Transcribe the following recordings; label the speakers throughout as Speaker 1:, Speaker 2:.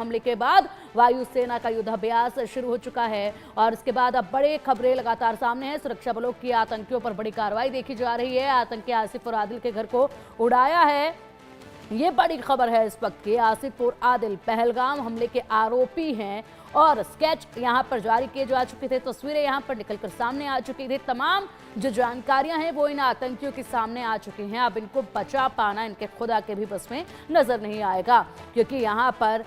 Speaker 1: हमले के बाद वायुसेना का युद्धाभ्यास शुरू हो चुका है और इसके बाद अब बड़े खबरें लगातार सामने हैं। सुरक्षा बलों की आतंकियों पर बड़ी कार्रवाई देखी जा रही है। आतंकी आसिफ और आदिल के घर को उड़ाया है, ये बड़ी खबर है इस वक्त की। आसिफ और आदिल पहलगाम हमले के आरोपी हैं और स्केच यहां पर जारी किए जा चुके थे, तस्वीरें यहां पर निकलकर सामने आ चुकी थी। तमाम जो जानकारियां हैं वो इन आतंकियों के सामने आ चुकी हैं। अब इनको बचा पाना इनके खुदा के भी बस में नजर नहीं आएगा, क्योंकि यहां पर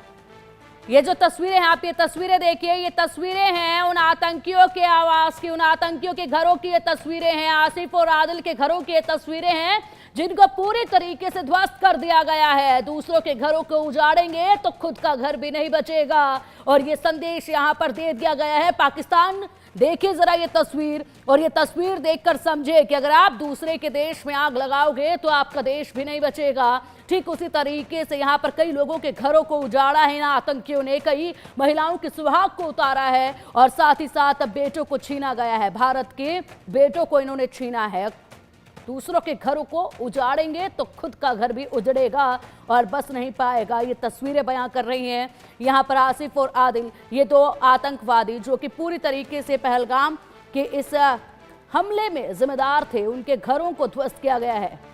Speaker 1: ये जो तस्वीरें हैं, आप ये तस्वीरें देखिए, ये तस्वीरें हैं उन आतंकियों के आवास की, उन आतंकियों के घरों की ये तस्वीरें हैं। आसिफ और आदिल के घरों की ये तस्वीरें हैं जिनको पूरी तरीके से ध्वस्त कर दिया गया है। दूसरों के घरों को उजाड़ेंगे तो खुद का घर भी नहीं बचेगा, और ये संदेश यहां पर दे दिया गया है। पाकिस्तान, देखिए जरा ये तस्वीर, और ये तस्वीर देखकर समझे कि अगर आप दूसरे के देश में आग लगाओगे तो आपका देश भी नहीं बचेगा। ठीक उसी तरीके से यहाँ पर कई लोगों के घरों को उजाड़ा है इन आतंकियों ने, कई महिलाओं के सुहाग को उतारा है और साथ ही साथ बेटों को छीना गया है। भारत के बेटों को इन्होंने छीना है। दूसरों के घरों को उजाड़ेंगे तो खुद का घर भी उजड़ेगा और बस नहीं पाएगा। ये तस्वीरें बयां कर रही हैं यहाँ पर आसिफ और आदिल, ये दो आतंकवादी जो कि पूरी तरीके से पहलगाम के इस हमले में जिम्मेदार थे। उनके घरों को ध्वस्त किया गया है।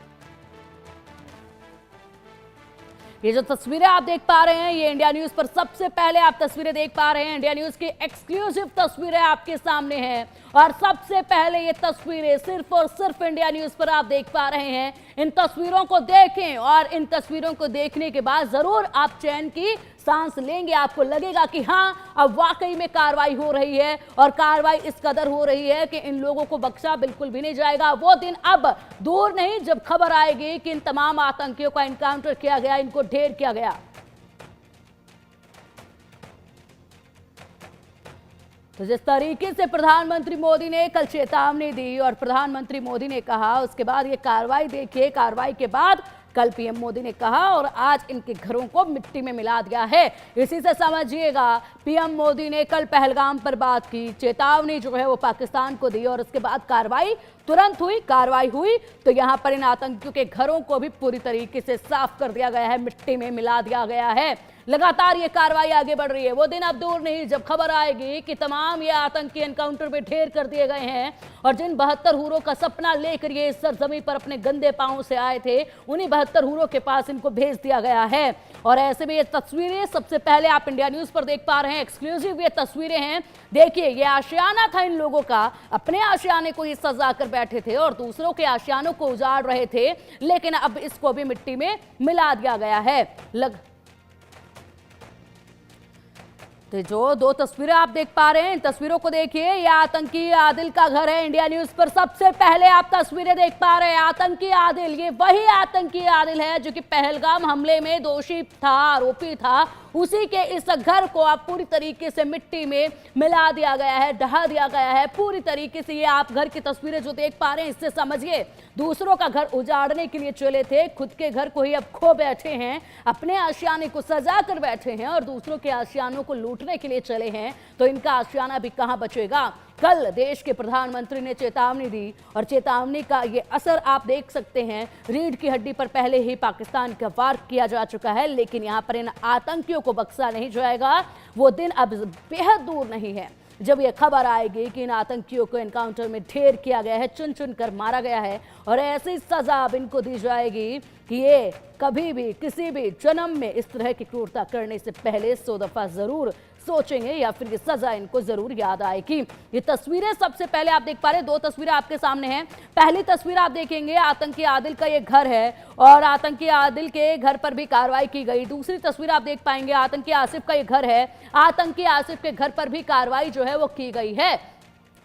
Speaker 1: ये जो तस्वीरें आप देख पा रहे हैं, ये इंडिया न्यूज पर सबसे पहले आप तस्वीरें देख पा रहे हैं। इंडिया न्यूज की एक्सक्लूसिव तस्वीरें आपके सामने हैं और सबसे पहले ये तस्वीरें सिर्फ और सिर्फ इंडिया न्यूज पर आप देख पा रहे हैं। इन तस्वीरों को देखें और इन तस्वीरों को देखने के बाद जरूर आप चैन की सांस लेंगे। आपको लगेगा कि हाँ, अब वाकई में कार्रवाई हो रही है और कार्रवाई इस कदर हो रही है कि इन लोगों को बख्शा बिल्कुल भी नहीं जाएगा। वो दिन अब दूर नहीं जब खबर आएगी कि इन तमाम आतंकियों का एनकाउंटर किया गया, इनको ढेर किया गया। तो जिस तरीके से प्रधानमंत्री मोदी ने कल चेतावनी दी और प्रधानमंत्री मोदी ने कहा, उसके बाद ये कार्रवाई देखिए। कार्रवाई के बाद कल पीएम मोदी ने कहा और आज इनके घरों को मिट्टी में मिला दिया है। इसी से समझिएगा, पीएम मोदी ने कल पहलगाम पर बात की, चेतावनी जो है वो पाकिस्तान को दी और उसके बाद कार्रवाई तुरंत हुई। कार्रवाई हुई तो यहां पर इन आतंकियों के घरों को भी पूरी तरीके से साफ कर दिया गया है, मिट्टी में मिला दिया गया है। लगातार ये कार्रवाई आगे बढ़ रही है। वो दिन अब दूर नहीं जब खबर आएगी कि तमाम ये आतंकी एनकाउंटर में ढेर कर दिए गए हैं और जिन 72 हूरों का सपना लेकर ये इस सरजमी पर अपने गंदे पांवों से आए थे, उन्हीं 72 हूरों के पास इनको भेज दिया गया है। और ऐसे में ये तस्वीरें सबसे पहले आप इंडिया न्यूज पर देख पा रहे हैं। एक्सक्लूसिव ये तस्वीरें हैं। देखिए, ये आशियाना था इन लोगों का, अपने आशियाने को ये सजा कर बैठे थे और दूसरों के आशियानों को उजाड़ रहे थे, लेकिन अब इसको भी मिट्टी में मिला दिया गया है। तो जो दो तस्वीरें आप देख पा रहे हैं, इन तस्वीरों को देखिए। ये आतंकी आदिल का घर है। इंडिया न्यूज पर सबसे पहले आप तस्वीरें देख पा रहे हैं। आतंकी आदिल, ये वही आतंकी आदिल है जो कि पहलगाम हमले में दोषी था, आरोपी था। उसी के इस घर को आप पूरी तरीके से मिट्टी में मिला दिया गया है, ढहा दिया गया है पूरी तरीके से। ये आप घर की तस्वीरें जो देख पा रहे हैं, इससे समझिए दूसरों का घर उजाड़ने के लिए चले थे, खुद के घर को ही अब खो बैठे हैं, अपने आशियाने को सजा कर बैठे हैं और दूसरों के आशियानों को लूटने के लिए चले हैं। तो इनका आशियाना भी कहां बचेगा। कल देश के प्रधानमंत्री ने चेतावनी दी और चेतावनी का ये असर आप देख सकते हैं। रीढ़ की हड्डी पर पहले ही पाकिस्तान का वार किया जा चुका है, लेकिन यहां पर इन आतंकियों को बख्शा नहीं जाएगा। वो दिन अब बेहद दूर नहीं है जब ये खबर आएगी कि इन आतंकियों को एनकाउंटर में ढेर किया गया है, चुन चुन कर मारा गया है और ऐसी सजा अब इनको दी जाएगी कि ये कभी भी किसी भी जन्म में इस तरह की क्रूरता करने से पहले 100 दफा जरूर सोचेंगे या फिर ये सजा इनको जरूर याद आएगी। ये तस्वीरें सबसे पहले आप देख पा रहे हैं, दो तस्वीरें आपके सामने हैं। पहली तस्वीर आप देखेंगे, आतंकी आदिल का ये घर है और आतंकी आदिल के घर पर भी कार्रवाई की गई। दूसरी तस्वीर आप देख पाएंगे, आतंकी आसिफ का ये घर है। आतंकी आसिफ के घर पर भी कार्रवाई जो है वो की गई है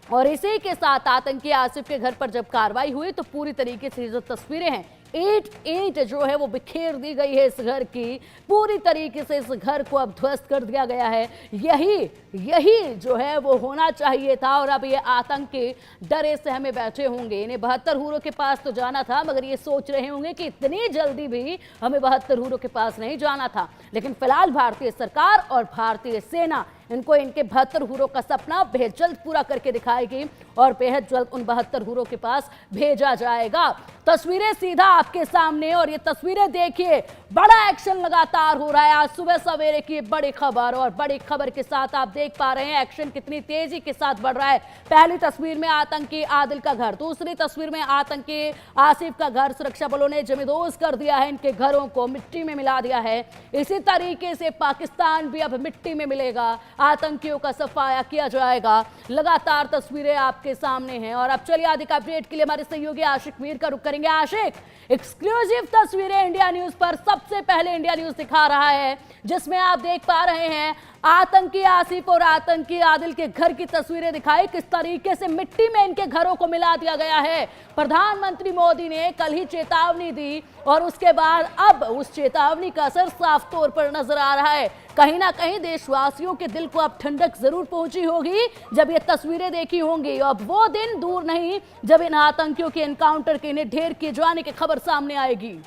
Speaker 1: और इसी के साथ आतंकी आसिफ के घर पर जब कार्रवाई हुई तो पूरी तरीके से जो तस्वीरें हैं, ईंट जो है वो बिखेर दी गई है इस घर की। पूरी तरीके से इस घर को अब ध्वस्त कर दिया गया है। यही जो है वो होना चाहिए था और अब ये आतंकी डरे सहमे बैठे होंगे। इन्हें 72 हूरों के पास तो जाना था, मगर ये सोच रहे होंगे कि इतनी जल्दी भी हमें 72 हूरों के पास नहीं जाना था। लेकिन फिलहाल भारतीय सरकार और भारतीय सेना इनको इनके 72 हूरों का सपना बेहद जल्द पूरा करके दिखाएगी और बेहद जल्द उन 72 हूरों के पास भेजा जाएगा। तस्वीरें सीधा आपके सामने, और ये तस्वीरें देखिए, बड़ा एक्शन लगातार हो रहा है। आज सुबह सवेरे की बड़ी खबर, और बड़ी खबर के साथ आप देख पा रहे हैं एक्शन कितनी तेजी के साथ बढ़ रहा है। पहली तस्वीर में आतंकी आदिल का घर, दूसरी तस्वीर में आतंकी आसिफ का घर सुरक्षा बलों ने जमींदोज कर दिया है, इनके घरों को मिट्टी में मिला दिया है। इसी तरीके से पाकिस्तान भी अब मिट्टी में मिलेगा, आतंकियों का सफाया किया जाएगा। लगातार तस्वीरें आपके सामने हैं, और अब चलिए अधिक अपडेट के लिए हमारे सहयोगी आशिक मीर का रुख करेंगे। आशिक, एक्सक्लूसिव तस्वीरें इंडिया न्यूज पर सबसे पहले इंडिया न्यूज दिखा रहा है, जिसमें आप देख पा रहे हैं आतंकी आसिफ और आतंकी आदिल के घर की तस्वीरें दिखाई, किस तरीके से मिट्टी में इनके घरों को मिला दिया गया है। प्रधानमंत्री मोदी ने कल ही चेतावनी दी, और उसके बाद अब उस चेतावनी का असर साफ तौर पर नजर आ रहा है। कहीं ना कहीं देशवासियों के दिल को अब ठंडक जरूर पहुंची होगी जब ये तस्वीरें देखी होंगी। अब वो दिन दूर नहीं जब इन आतंकियों के एनकाउंटर के इन्हें ढेर किए जाने की खबर सामने आएगी।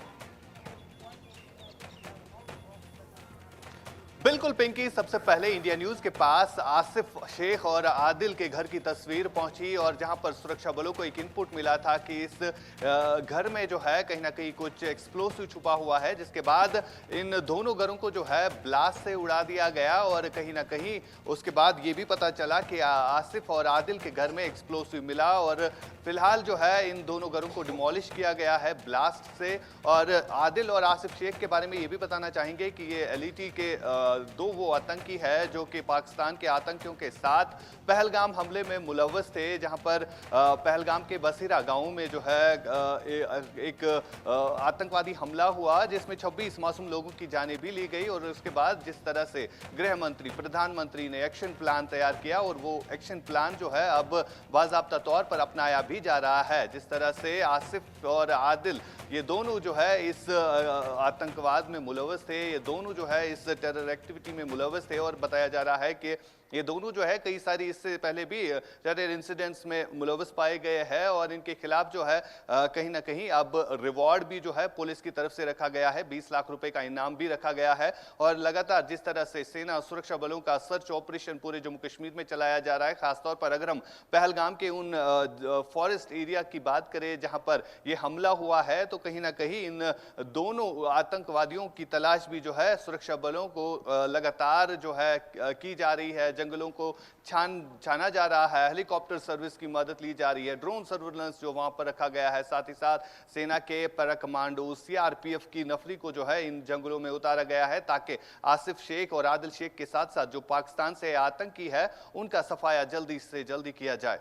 Speaker 2: बिल्कुल पिंकी, सबसे पहले इंडिया न्यूज के पास आसिफ शेख और आदिल के घर की तस्वीर पहुंची, और जहां पर सुरक्षा बलों को एक इनपुट मिला था कि इस घर में जो है कहीं ना कहीं कुछ एक्सप्लोसिव छुपा हुआ है, जिसके बाद इन दोनों घरों को जो है ब्लास्ट से उड़ा दिया गया। और कहीं ना कहीं उसके बाद ये भी पता चला कि आसिफ और आदिल के घर में एक्सप्लोसिव मिला, और फिलहाल जो है इन दोनों घरों को डिमोलिश किया गया है ब्लास्ट से। और आदिल और आसिफ शेख के बारे में ये भी बताना चाहेंगे कि ये एलईटी के दो वो आतंकी है जो कि पाकिस्तान के आतंकियों के साथ पहलगाम हमले में मुलव्वस थे, जहां पर पहलगाम के बसीरा गांव में जो है एक आतंकवादी हमला हुआ, जिसमें 26 मासूम लोगों की जानें भी ली गई। और उसके बाद जिस तरह से गृह मंत्री, प्रधानमंत्री ने एक्शन प्लान तैयार किया, और वो एक्शन प्लान जो है अब बाज़ाब्ता तौर पर अपनाया भी जा रहा है। जिस तरह से आसिफ और आदिल ये दोनों जो है इस आतंकवाद में मुलव्वस थे, ये दोनों जो है इस टेरर एक्टिविटी में मुलव्वस थे, और बताया जा रहा है कि ये दोनों जो है कई सारी इससे पहले भी टेरर इंसिडेंट्स में मुलव्वस पाए गए हैं, और इनके खिलाफ जो है कहीं ना कहीं अब रिवॉर्ड भी जो है पुलिस की तरफ से रखा गया है, 20 लाख रुपए का इनाम भी रखा गया है। और लगातार जिस तरह से सेना सुरक्षा बलों का सर्च ऑपरेशन पूरे जम्मू कश्मीर में चलाया जा रहा है, खासतौर पर अगर हम पहलगाम के उन फॉरेस्ट एरिया की बात करें जहां पर यह हमला हुआ है, तो कहीं ना कहीं इन दोनों आतंकवादियों की तलाश भी जो है सुरक्षा बलों को लगातार जो है की जा रही है। जंगलों को छाना जा रहा है, हेलीकॉप्टर सर्विस की मदद ली जा रही है, ड्रोन सर्विलेंस जो वहां पर रखा गया है, साथ ही साथ सेना के पैरा कमांडो सीआरपीएफ की नफरी को जो है इन जंगलों में उतारा गया है, ताकि आसिफ शेख और आदिल शेख के साथ साथ जो पाकिस्तान से आतंकी है उनका सफाया जल्दी से जल्दी किया जाए।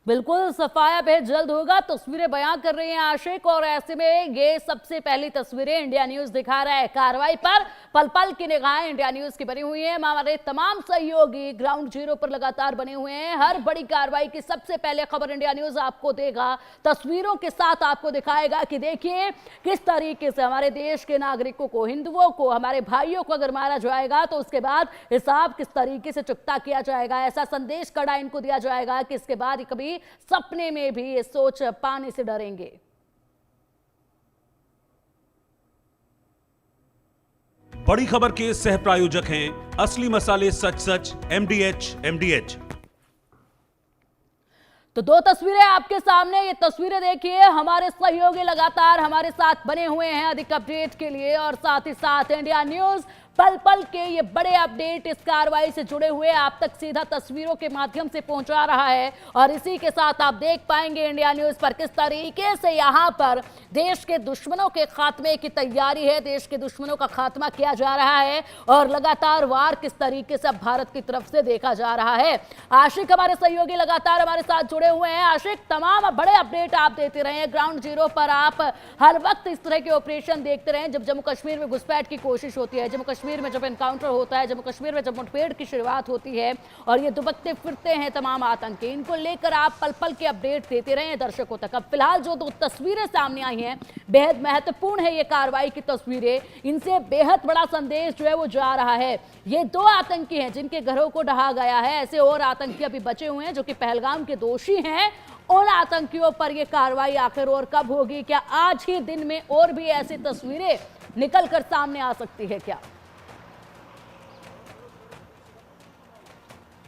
Speaker 1: बिल्कुल, सफाया बेहद जल्द होगा, तस्वीरें बयां कर रही हैं आशिक। और ऐसे में ये सबसे पहली तस्वीरें इंडिया न्यूज दिखा रहा है। कार्रवाई पर पल पल की निगाहें इंडिया न्यूज की बनी हुई हैं। हमारे तमाम सहयोगी ग्राउंड जीरो पर लगातार बने हुए हैं। हर बड़ी कार्रवाई की सबसे पहले खबर इंडिया न्यूज आपको देगा, तस्वीरों के साथ आपको दिखाएगा कि देखिए किस तरीके से हमारे देश के नागरिकों को, हिंदुओं को, हमारे भाइयों को अगर मारा जाएगा तो उसके बाद हिसाब किस तरीके से चुकता किया जाएगा। ऐसा संदेश कड़ा इनको दिया जाएगा कि इसके बाद कभी सपने में भी ये सोच पाने से डरेंगे।
Speaker 3: बड़ी खबर के सह प्रायोजक हैं असली मसाले सच सच एमडीएच।
Speaker 1: तो दो तस्वीरें आपके सामने, ये तस्वीरें देखिए, हमारे सहयोगी लगातार हमारे साथ बने हुए हैं अधिक अपडेट के लिए, और साथ ही साथ इंडिया न्यूज पल पल के ये बड़े अपडेट इस कार्रवाई से जुड़े हुए आप तक सीधा तस्वीरों के माध्यम से पहुंचा रहा है। और इसी के साथ आप देख पाएंगे इंडिया न्यूज पर किस तरीके से यहां पर देश के दुश्मनों के खात्मे की तैयारी है, देश के दुश्मनों का खात्मा किया जा रहा है, और लगातार वार किस तरीके से भारत की तरफ से देखा जा रहा है। आशिक हमारे सहयोगी लगातार हमारे साथ जुड़े हुए हैं। आशिक, तमाम बड़े अपडेट आप देते रहे, ग्राउंड जीरो पर आप हर वक्त इस तरह के ऑपरेशन देखते रहे। जब जम्मू कश्मीर में घुसपैठ की कोशिश होती है, जम्मू कश्मीर में जब एनकाउंटर होता है, जम्मू कश्मीर में जब मुठभेड़ की शुरुआत होती है और ये दुबकते फिरते हैं तमाम आतंकी, इनको लेकर आप पल पल के अपडेट देते रहे हैं दर्शकों तक। अब फिलहाल जो दो तस्वीरें सामने आई हैं, बेहद महत्वपूर्ण है ये कार्रवाई की तस्वीरें, इनसे बेहद बड़ा संदेश जो है वो जा रहा है। ये दो आतंकी हैं जिनके घरों को ढहा गया है, ऐसे और आतंकी अभी बचे हुए हैं जो कि पहलगाम के दोषी हैं। उन आतंकियों पर यह कार्रवाई आखिर और कब होगी? क्या आज ही दिन में और भी ऐसी तस्वीरें निकल कर सामने आ सकती है क्या?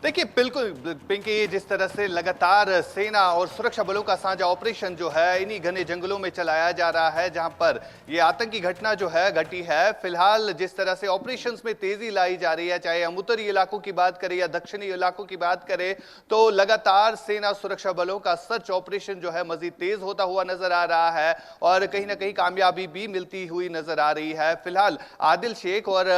Speaker 2: देखिए बिल्कुल पिंकी, जिस तरह से लगातार सेना और सुरक्षा बलों का साझा ऑपरेशन जो है इन्हीं घने जंगलों में चलाया जा रहा है जहां पर ये आतंकी घटना जो है घटी है। फिलहाल जिस तरह से ऑपरेशंस में तेजी लाई जा रही है, चाहे हम उत्तरी इलाकों की बात करें या दक्षिणी इलाकों की बात करें, तो लगातार सेना सुरक्षा बलों का सर्च ऑपरेशन जो है मजीद तेज होता हुआ नजर आ रहा है और कहीं ना कहीं कामयाबी भी मिलती हुई नजर आ रही है। फिलहाल आदिल शेख और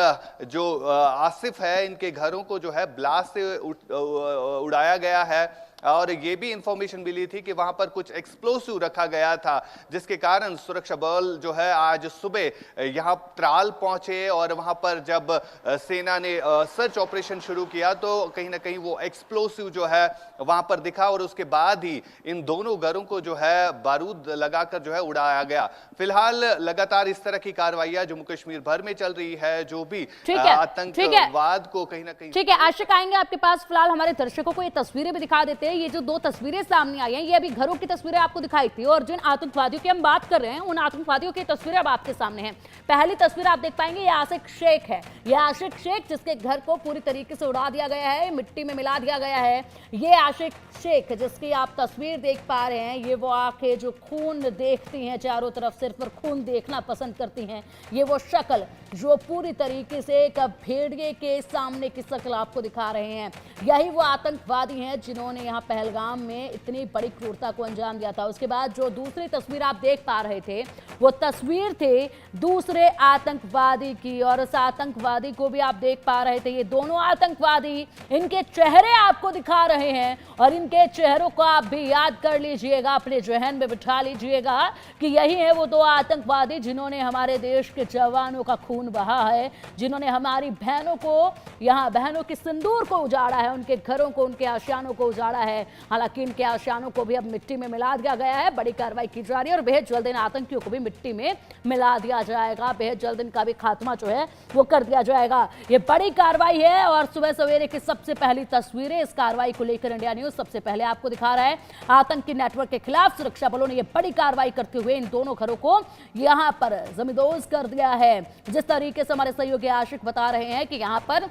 Speaker 2: जो आसिफ है, इनके घरों को जो है ब्लास्ट से उड़ाया गया है और ये भी इंफॉर्मेशन मिली थी कि वहां पर कुछ एक्सप्लोसिव रखा गया था, जिसके कारण सुरक्षा बल जो है आज सुबह यहां त्राल पहुंचे और वहां पर जब सेना ने सर्च ऑपरेशन शुरू किया तो कहीं ना कहीं वो एक्सप्लोसिव जो है वहां पर दिखा और उसके बाद ही इन दोनों घरों को जो है बारूद लगाकर जो है उड़ाया गया। फिलहाल लगातार इस तरह की कार्रवाइयां जम्मू कश्मीर भर में चल रही है, जो भी आतंकवाद को कहीं ना कहीं।
Speaker 1: ठीक है आशिक, आएंगे आपके पास। फिलहाल हमारे दर्शकों को ये तस्वीरें भी दिखा देते हैं। ये जो दो तस्वीरें सामने आई हैं, ये अभी घरों की तस्वीरें आपको दिखाई थी और जिन आतंकवादियों की हम बात कर रहे हैं उन आतंकवादियों की तस्वीरें अब आपके सामने हैं। पहली तस्वीर आप देख पाएंगे, ये आशिक शेख है। ये आशिक शेख जिसके घर को पूरी तरीके से उड़ा दिया गया है, मिट्टी में मिला दिया गया है। ये आशिक शेख जिसकी आप तस्वीर देख पा रहे हैं, ये वो आंखें जो खून देखती हैं चारों तरफ, सिर्फ पर खून देखना पसंद करती हैं। ये वो शक्ल जो पूरी तरीके से एक भेड़िए के सामने की शक्ल आपको दिखा रहे हैं। यही वो आतंकवादी हैं जिन्होंने यहाँ पहलगाम में इतनी बड़ी क्रूरता को अंजाम दिया था। उसके बाद जो दूसरी तस्वीर आप देख पा रहे थे, वो तस्वीर थे दूसरे आतंकवादी की और उस आतंकवादी को भी आप देख पा रहे थे। ये दोनों आतंकवादी, इनके चेहरे आपको दिखा रहे हैं और इनके चेहरों को आप भी याद कर लीजिएगा, अपने जहन में बिठा लीजिएगा कि यही है वो दो आतंकवादी जिन्होंने हमारे देश के जवानों का खून बहा है, जिन्होंने हमारी बहनों को, यहाँ बहनों के सिंदूर को उजाड़ा है, उनके घरों को, उनके आशियानों को उजाड़ा है। हालांकि इनके आशियानों को भी अब मिट्टी में मिला दिया गया है। बड़ी कार्रवाई की जा रही है और बेहद जल्द इन आतंकियों को भी मिट्टी में मिला दिया जाएगा। बेहद जल्द इनका भी खात्मा जो है वो कर दिया जाएगा। ये बड़ी कार्रवाई है और सुबह सवेरे की सबसे पहली तस्वीरें इस कार्रवाई को लेकर इंडिया न्यूज सबसे पहले आपको दिखा रहा है। आतंकी नेटवर्क के खिलाफ सुरक्षा बलों ने यह बड़ी कार्रवाई करते हुए इन दोनों घरों को यहां पर जमींदोज कर दिया है। जिस तरीके से हमारे सहयोगी आशिक बता रहे हैं कि यहां पर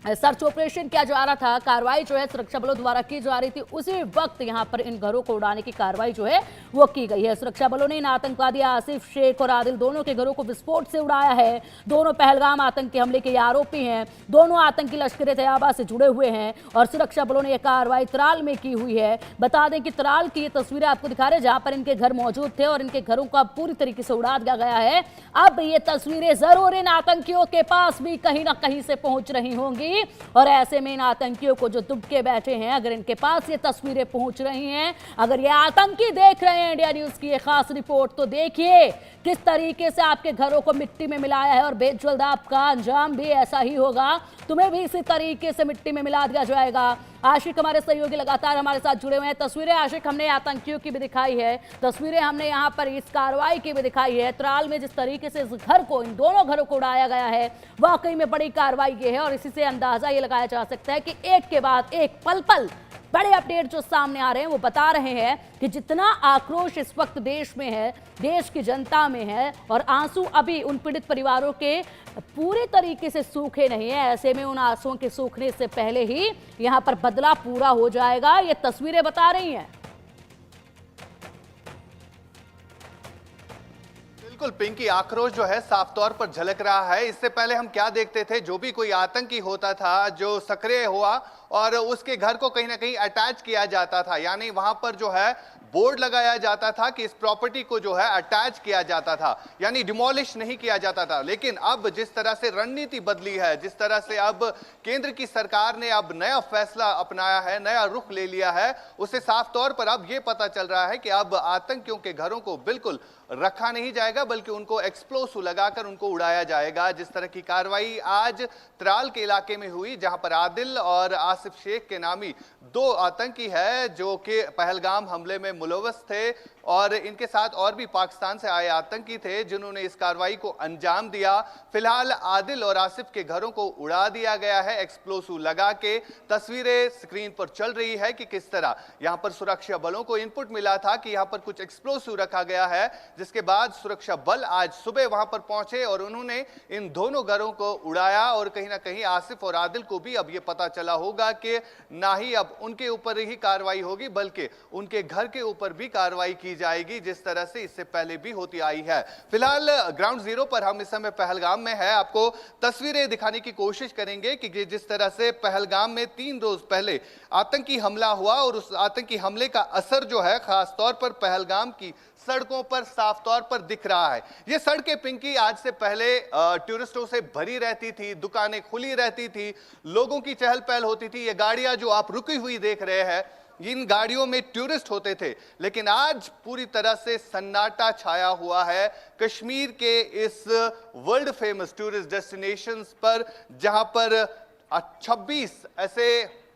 Speaker 1: सर्च ऑपरेशन किया जा रहा था, कार्रवाई जो है सुरक्षा बलों द्वारा की जा रही थी, उसी वक्त यहां पर इन घरों को उड़ाने की कार्रवाई जो है वो की गई है। सुरक्षा बलों ने इन आतंकवादी आसिफ शेख और आदिल दोनों के घरों को विस्फोट से उड़ाया है। दोनों पहलगाम आतंकी हमले के आरोपी हैं। दोनों आतंकी लश्कर तैयबा से जुड़े हुए हैं और सुरक्षा बलों ने यह कार्रवाई त्राल में की हुई है। बता दें कि त्राल की ये तस्वीरें आपको दिखा रहे हैं जहां पर इनके घर मौजूद थे और इनके घरों को पूरी तरीके से उड़ा दिया गया है। अब ये तस्वीरें जरूर इन आतंकियों के पास भी कहीं ना कहीं से पहुंच रही होंगी और ऐसे में इन आतंकियों को जो दुबके बैठे हैं, अगर इनके पास ये तस्वीरें पहुंच रही हैं, अगर ये आतंकी देख रहे हैं इंडिया न्यूज की ये खास रिपोर्ट, तो देखिए किस तरीके से आपके घरों को मिट्टी में मिलाया है और बेजल्द आपका अंजाम भी ऐसा ही होगा। तुम्हें भी इसी तरीके से मिट्टी में मिला दिया जाएगा। आशिक हमारे सहयोगी लगातार हमारे साथ जुड़े हुए हैं। तस्वीरें आशिक हमने आतंकियों की भी दिखाई है, तस्वीरें हमने यहाँ पर इस कार्रवाई की भी दिखाई है। त्राल में जिस तरीके से इस घर को, इन दोनों घरों को उड़ाया गया है, वाकई में बड़ी कार्रवाई ये है और इसी से अंदाजा ये लगाया जा सकता है कि एक के बाद एक पल पल बड़े अपडेट जो सामने आ रहे हैं वो बता रहे हैं कि जितना आक्रोश इस वक्त देश में है, देश की जनता में है और आंसू अभी उन पीड़ित परिवारों के पूरे तरीके से सूखे नहीं है, ऐसे में उन आंसुओं के सूखने से पहले ही यहां पर बदला पूरा हो जाएगा, ये तस्वीरें बता रही हैं।
Speaker 2: बिल्कुल पिंकी, आक्रोश जो है साफ तौर पर झलक रहा है। इससे पहले हम क्या देखते थे, जो भी कोई आतंकी होता था जो सक्रिय हुआ और उसके घर को कहीं ना कहीं अटैच किया जाता था, यानी वहां पर जो है बोर्ड लगाया जाता था कि इस प्रॉपर्टी को जो है अटैच किया जाता था, यानी डिमोलिश नहीं किया जाता था। लेकिन अब जिस तरह से रणनीति बदली है, जिस तरह से अब केंद्र की सरकार ने अब नया फैसला अपनाया है, नया रुख ले लिया है, उससे साफ तौर पर अब यह पता चल रहा है कि अब आतंकियों के घरों को बिल्कुल रखा नहीं जाएगा, बल्कि उनको एक्सप्लोसिव लगाकर उनको उड़ाया जाएगा। जिस तरह की कार्रवाई आज त्राल के इलाके में हुई, जहां पर आदिल और आसिफ शेख के नामी दो आतंकी है जो कि पहलगाम हमले में मुलव्वस थे और इनके साथ और भी पाकिस्तान से आए आतंकी थे जिन्होंने इस कार्रवाई को अंजाम दिया। फिलहाल आदिल और आसिफ के घरों को उड़ा दिया गया है एक्सप्लोसिव लगा के। तस्वीरें स्क्रीन पर चल रही है कि किस तरह यहां पर सुरक्षा बलों को इनपुट मिला था कि यहां पर कुछ एक्सप्लोसिव रखा गया है, जिसके बाद सुरक्षा बल आज सुबह वहां पर पहुंचे और उन्होंने इन दोनों घरों को उड़ाया। और कहीं ना कहीं आसिफ और आदिल को भी अब यह पता चला होगा कि ना ही अब उनके ऊपर ही कार्रवाई होगी बल्कि उनके घर के ऊपर भी कार्रवाई की जाएगी, जिस तरह से इससे पहले भी होती आई है। फिलहाल ग्राउंड जीरो पर हम इस समय पहलगाम में है। आपको तस्वीरें दिखाने की कोशिश करेंगे कि जिस तरह से पहलगाम में 3 रोज पहले आतंकी हमला हुआ और उस आतंकी हमले का असर जो है खास तौर पर पहलगाम की सड़कों पर साफ तौर पर दिख रहा है। ये सड़कें पिंकी आज से पहले टूरिस्टों से भरी रहती थी, दुकानें खुली रहती थी, लोगों की चहल पहल होती थी। ये गाड़ियां जो आप रुकी हुई देख रहे हैं, इन गाड़ियों में टूरिस्ट होते थे, लेकिन आज पूरी तरह से सन्नाटा छाया हुआ है कश्मीर के इस वर्ल्ड फेमस टूरिस्ट डेस्टिनेशंस पर, जहां पर 26 ऐसे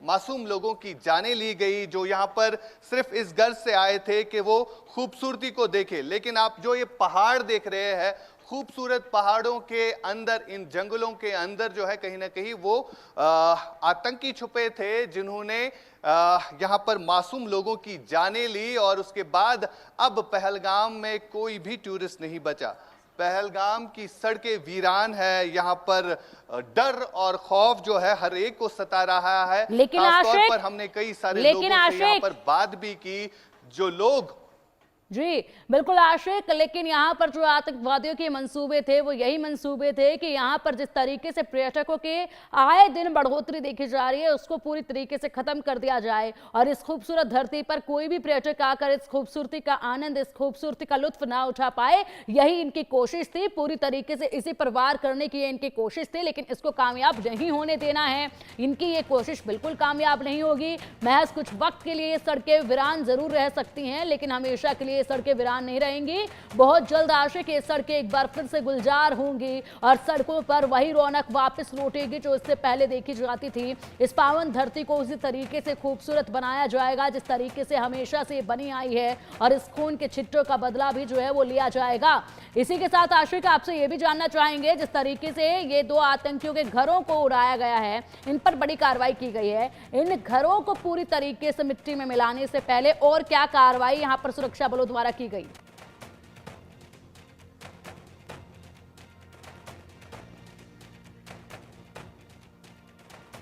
Speaker 2: मासूम लोगों की जानें ली गई जो यहां पर सिर्फ इस गर्ज से आए थे कि वो खूबसूरती को देखें। लेकिन आप जो ये पहाड़ देख रहे हैं, खूबसूरत पहाड़ों के अंदर, इन जंगलों के अंदर जो है कहीं ना कहीं वो आतंकी छुपे थे जिन्होंने यहां पर मासूम लोगों की जानें ली। और उसके बाद अब पहलगाम में कोई भी टूरिस्ट नहीं बचा। पहलगाम की सड़कें वीरान है, यहाँ पर डर और खौफ जो है हर एक को सता रहा है।
Speaker 1: लेकिन
Speaker 2: खासतौर पर हमने कई सारे लोगों से यहाँ पर बात भी की जो लोग
Speaker 1: जी बिल्कुल आशिक, लेकिन यहाँ पर जो आतंकवादियों के मंसूबे थे वो यही मंसूबे थे कि यहाँ पर जिस तरीके से पर्यटकों के आए दिन बढ़ोतरी देखी जा रही है उसको पूरी तरीके से खत्म कर दिया जाए और इस खूबसूरत धरती पर कोई भी पर्यटक आकर इस खूबसूरती का आनंद, इस खूबसूरती का लुत्फ ना उठा पाए, यही इनकी कोशिश थी। पूरी तरीके से इसी पर वार करने की इनकी कोशिश थी, लेकिन इसको कामयाब नहीं होने देना है। इनकी ये कोशिश बिल्कुल कामयाब नहीं होगी। महज कुछ वक्त के लिए ये सड़कें वीरान जरूर रह सकती हैं, लेकिन हमेशा के लिए सड़कें वीरान नहीं रहेंगी। बहुत जल्द आशा कि सड़कें एक बार फिर से गुलजार होंगी और सड़कों पर वही रौनक वापस लौटेगी जो इससे पहले देखी जाती थी। इस पावन धरती को उसी तरीके से खूबसूरत बनाया जाएगा जिस तरीके से हमेशा से बनी आई है और इस खून के छिट्टों का बदला भी जो है वो लिया जाएगा। इसी के साथ आशिक आपसे ये भी जानना चाहेंगे, जिस तरीके से ये 2 आतंकियों के घरों को उड़ाया गया है, इन पर बड़ी कार्रवाई की गई है, इन घरों को पूरी तरीके से मिट्टी में मिलाने से पहले और क्या कार्रवाई यहाँ पर सुरक्षा बलों द्वारा की गई?